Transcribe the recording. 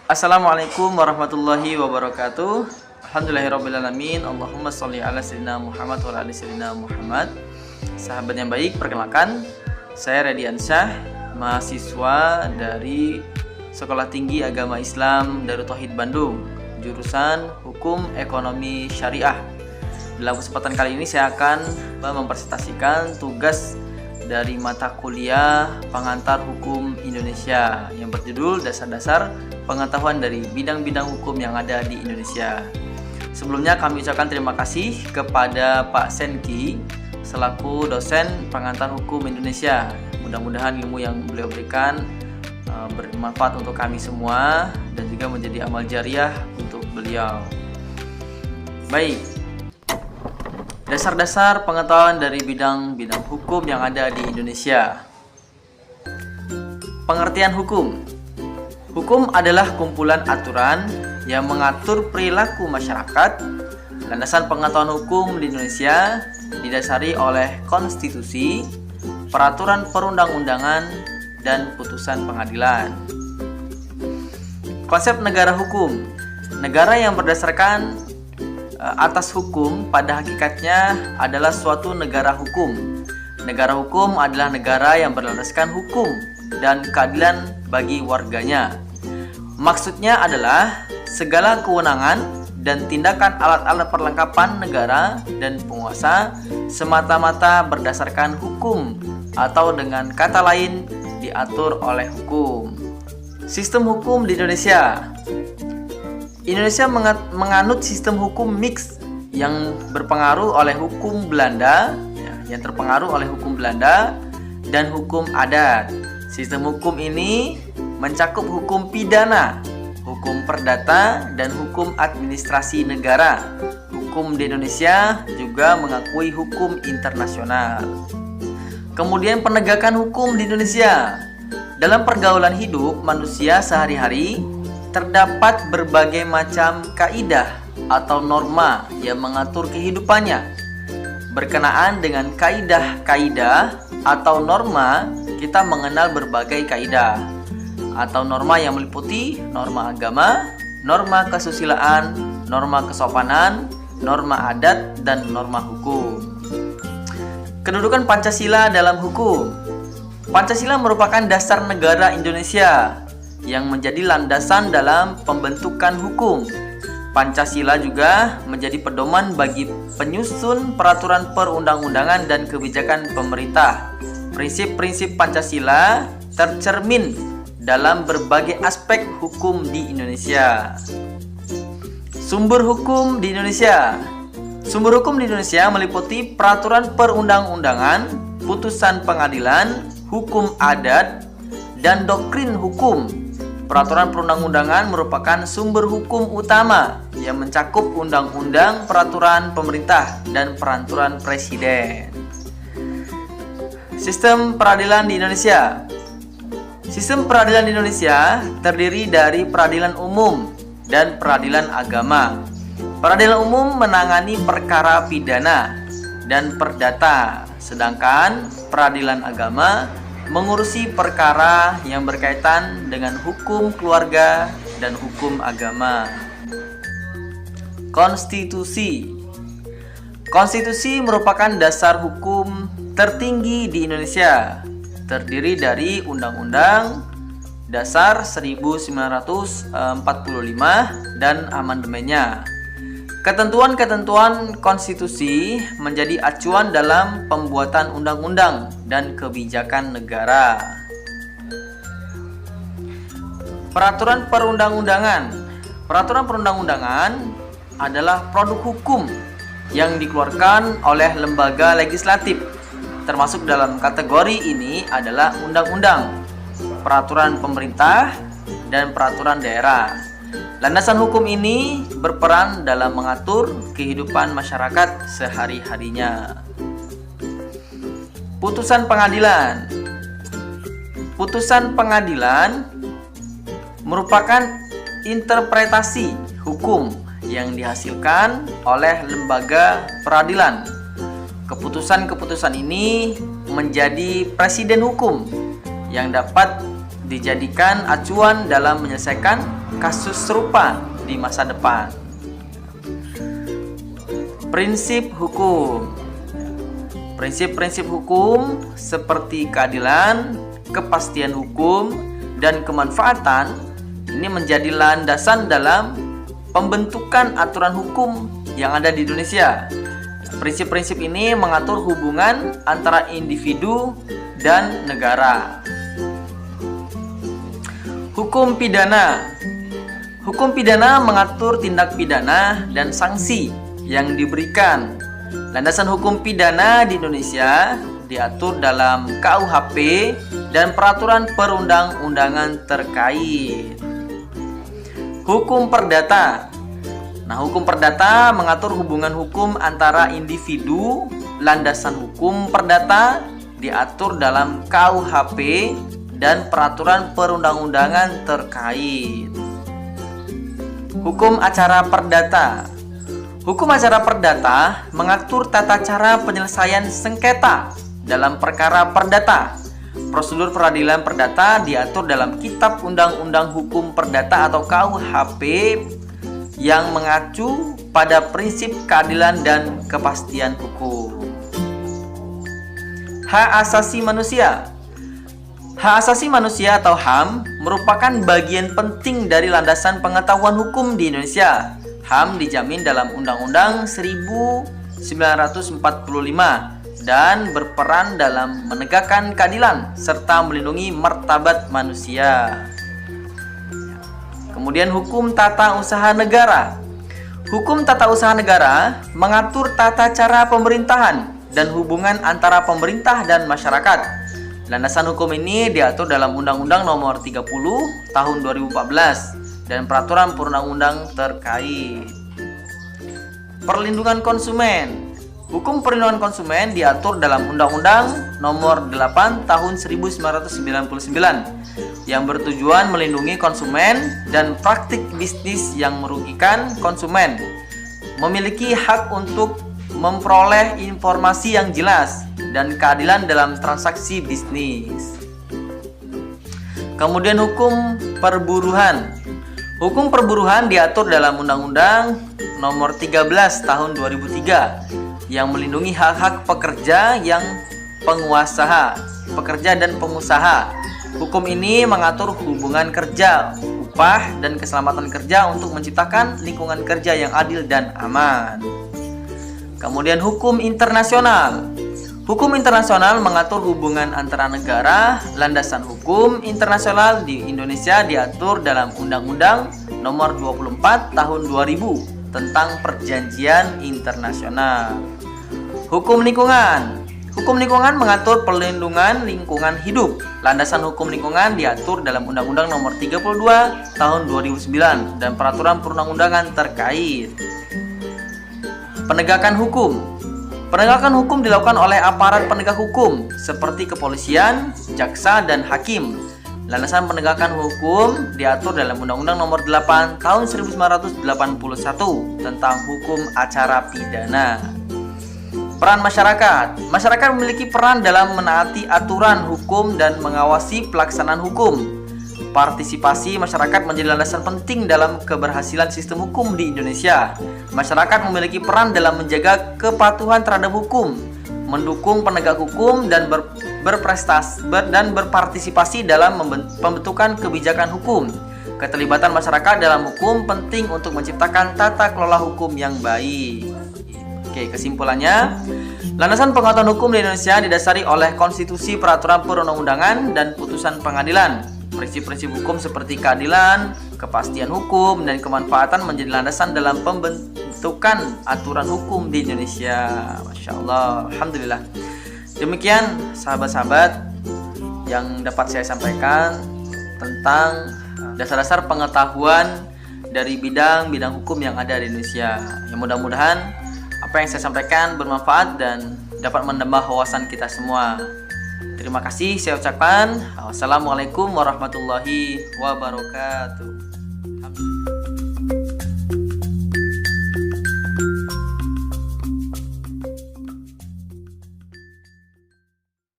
Assalamualaikum warahmatullahi wabarakatuh. Alhamdulillahirrabbilalamin. Allahumma sholli ala sayyidina Muhammad wa ala ali sayyidina Muhammad. Sahabat yang baik, perkenalkan, saya Radiansyah, mahasiswa dari Sekolah Tinggi Agama Islam Darut Tauhid Bandung, jurusan Hukum Ekonomi Syariah. Dalam kesempatan kali ini saya akan mempresentasikan tugas dari mata kuliah Pengantar Hukum Indonesia yang berjudul Dasar-Dasar Pengetahuan dari Bidang-Bidang Hukum yang ada di Indonesia. Sebelumnya kami ucapkan terima kasih kepada Pak Senki selaku dosen Pengantar Hukum Indonesia. Mudah-mudahan ilmu yang beliau berikan bermanfaat untuk kami semua dan juga menjadi amal jariah untuk beliau. Baik, dasar-dasar pengetahuan dari bidang-bidang hukum yang ada di Indonesia. Pengertian hukum. Hukum adalah kumpulan aturan yang mengatur perilaku masyarakat. Landasan pengetahuan hukum di Indonesia didasari oleh konstitusi, peraturan perundang-undangan, dan putusan pengadilan. Konsep negara hukum. Negara yang berdasarkan atas hukum pada hakikatnya adalah suatu negara hukum. Negara hukum adalah negara yang berlandaskan hukum dan keadilan bagi warganya. Maksudnya adalah segala kewenangan dan tindakan alat-alat perlengkapan negara dan penguasa semata-mata berdasarkan hukum atau dengan kata lain diatur oleh hukum. Sistem hukum di Indonesia. Indonesia menganut sistem hukum mix yang berpengaruh oleh hukum Belanda, yang terpengaruh oleh hukum Belanda dan hukum adat. Sistem hukum ini mencakup hukum pidana, hukum perdata, dan hukum administrasi negara. Hukum di Indonesia juga mengakui hukum internasional. Kemudian penegakan hukum di Indonesia. Dalam pergaulan hidup manusia sehari-hari, terdapat berbagai macam kaidah atau norma yang mengatur kehidupannya. Berkenaan dengan kaidah-kaidah atau norma, kita mengenal berbagai kaidah atau norma yang meliputi norma agama, norma kesusilaan, norma kesopanan, norma adat, dan norma hukum. Kedudukan Pancasila dalam hukum. Pancasila merupakan dasar negara Indonesia yang menjadi landasan dalam pembentukan hukum. Pancasila juga menjadi pedoman bagi penyusun peraturan perundang-undangan dan kebijakan pemerintah. Prinsip-prinsip Pancasila tercermin dalam berbagai aspek hukum di Indonesia. Sumber hukum di Indonesia. Sumber hukum di Indonesia meliputi peraturan perundang-undangan, putusan pengadilan, hukum adat, dan doktrin hukum. Peraturan perundang-undangan merupakan sumber hukum utama yang mencakup undang-undang, peraturan pemerintah, dan peraturan presiden. Sistem peradilan di Indonesia. Sistem peradilan di Indonesia terdiri dari peradilan umum dan peradilan agama. Peradilan umum menangani perkara pidana dan perdata, sedangkan peradilan agama mengurusi perkara yang berkaitan dengan hukum keluarga dan hukum agama. Konstitusi. Konstitusi merupakan dasar hukum tertinggi di Indonesia. Terdiri dari Undang-Undang Dasar 1945 dan amandemennya. Ketentuan-ketentuan konstitusi menjadi acuan dalam pembuatan undang-undang dan kebijakan negara. Peraturan perundang-undangan. Peraturan perundang-undangan adalah produk hukum yang dikeluarkan oleh lembaga legislatif. Termasuk dalam kategori ini adalah undang-undang, peraturan pemerintah, dan peraturan daerah. Landasan hukum ini berperan dalam mengatur kehidupan masyarakat sehari-harinya. Putusan pengadilan. Putusan pengadilan merupakan interpretasi hukum yang dihasilkan oleh lembaga peradilan. Keputusan-keputusan ini menjadi presiden hukum yang dapat dijadikan acuan dalam menyelesaikan kasus serupa di masa depan. Prinsip hukum. Prinsip-prinsip hukum seperti keadilan, kepastian hukum, dan kemanfaatan ini menjadi landasan dalam pembentukan aturan hukum yang ada di Indonesia. Prinsip-prinsip ini mengatur hubungan antara individu dan negara. Hukum pidana. Hukum pidana mengatur tindak pidana dan sanksi yang diberikan. Landasan hukum pidana di Indonesia diatur dalam KUHP dan peraturan perundang-undangan terkait. Hukum perdata. Nah, hukum perdata mengatur hubungan hukum antara individu. Landasan hukum perdata diatur dalam KUHP dan peraturan perundang-undangan terkait. Hukum acara perdata. Hukum acara perdata mengatur tata cara penyelesaian sengketa dalam perkara perdata. Prosedur peradilan perdata diatur dalam Kitab Undang-Undang Hukum Perdata atau KUHP yang mengacu pada prinsip keadilan dan kepastian hukum. Hak asasi manusia. Hak asasi manusia atau HAM merupakan bagian penting dari landasan pengetahuan hukum di Indonesia. HAM dijamin dalam Undang-Undang 1945 dan berperan dalam menegakkan keadilan serta melindungi martabat manusia. Kemudian hukum tata usaha negara. Hukum tata usaha negara mengatur tata cara pemerintahan dan hubungan antara pemerintah dan masyarakat. Landasan hukum ini diatur dalam Undang-Undang Nomor 30 Tahun 2014 dan peraturan perundang-undang terkait. Perlindungan konsumen. Hukum perlindungan konsumen diatur dalam Undang-Undang Nomor 8 Tahun 1999 yang bertujuan melindungi konsumen dan praktik bisnis yang merugikan konsumen. Memiliki hak untuk memperoleh informasi yang jelas dan keadilan dalam transaksi bisnis. Kemudian hukum perburuhan. Hukum perburuhan diatur dalam Undang-Undang Nomor 13 Tahun 2003 yang melindungi hak-hak pekerja yang pekerja dan pengusaha. Hukum ini mengatur hubungan kerja, upah, dan keselamatan kerja untuk menciptakan lingkungan kerja yang adil dan aman. Kemudian hukum internasional. Hukum internasional mengatur hubungan antara negara. Landasan hukum internasional di Indonesia diatur dalam Undang-Undang Nomor 24 Tahun 2000 tentang Perjanjian Internasional. Hukum lingkungan. Hukum lingkungan mengatur perlindungan lingkungan hidup. Landasan hukum lingkungan diatur dalam Undang-Undang Nomor 32 Tahun 2009 dan peraturan perundang-undangan terkait. Penegakan hukum. Penegakan hukum dilakukan oleh aparat penegak hukum seperti kepolisian, jaksa, dan hakim. Landasan penegakan hukum diatur dalam Undang-Undang Nomor 8 Tahun 1981 tentang hukum acara pidana. Peran masyarakat. Masyarakat memiliki peran dalam menaati aturan hukum dan mengawasi pelaksanaan hukum. Partisipasi masyarakat menjadi landasan penting dalam keberhasilan sistem hukum di Indonesia. Masyarakat memiliki peran dalam menjaga kepatuhan terhadap hukum, mendukung penegak hukum, dan berpartisipasi dalam pembentukan kebijakan hukum. Keterlibatan masyarakat dalam hukum penting untuk menciptakan tata kelola hukum yang baik. Oke, kesimpulannya, landasan pengetahuan hukum di Indonesia didasari oleh konstitusi, peraturan perundang-undangan, dan putusan pengadilan. Prinsip-prinsip hukum seperti keadilan, kepastian hukum, dan kemanfaatan menjadi landasan dalam pembentukan aturan hukum di Indonesia. Masya Allah, Alhamdulillah. Demikian sahabat-sahabat yang dapat saya sampaikan tentang dasar-dasar pengetahuan dari bidang-bidang hukum yang ada di Indonesia. Yang mudah-mudahan apa yang saya sampaikan bermanfaat dan dapat menambah wawasan kita semua. Terima kasih saya ucapkan. Wassalamualaikum warahmatullahi wabarakatuh.